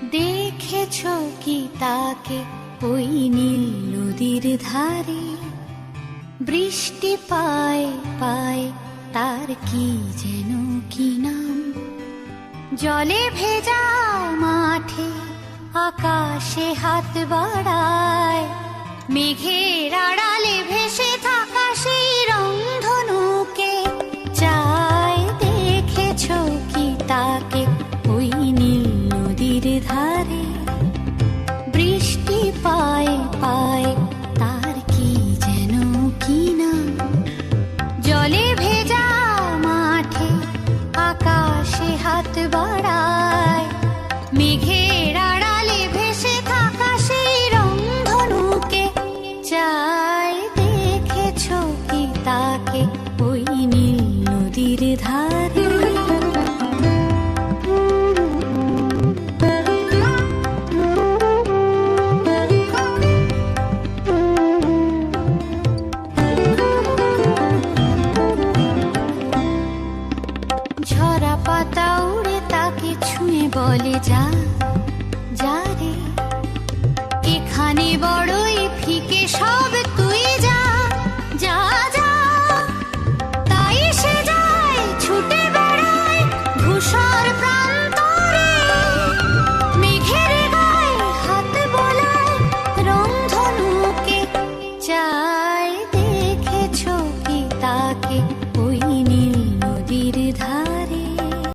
দেখেছ কি তাকে ওই নীল নদীর ধারে? বৃষ্টি পায় পায় তার কি যেন কি নাম। জলে ভেজা মাঠে আকাশে হাত বাড়ায়, মেঘের আড়ালে ভেসে থাকা সেই রংধনুকে চায়। দেখেছ কি তাকে ওই নীল নদীর ধারে? বৃষ্টি পায় পায় তার কি যেন কি নাম। জলে ভেজা মাঠে আকাশে হাত বাড়ায়, মেঘের আড়ালে ভেসে থাকা সেই রংধনুকে চায়। দেখেছ কি তাকে ওই নীল নদীর ধারে? ঝরা পাতা উড়ে তাকে ছুঁয়ে বলে যা।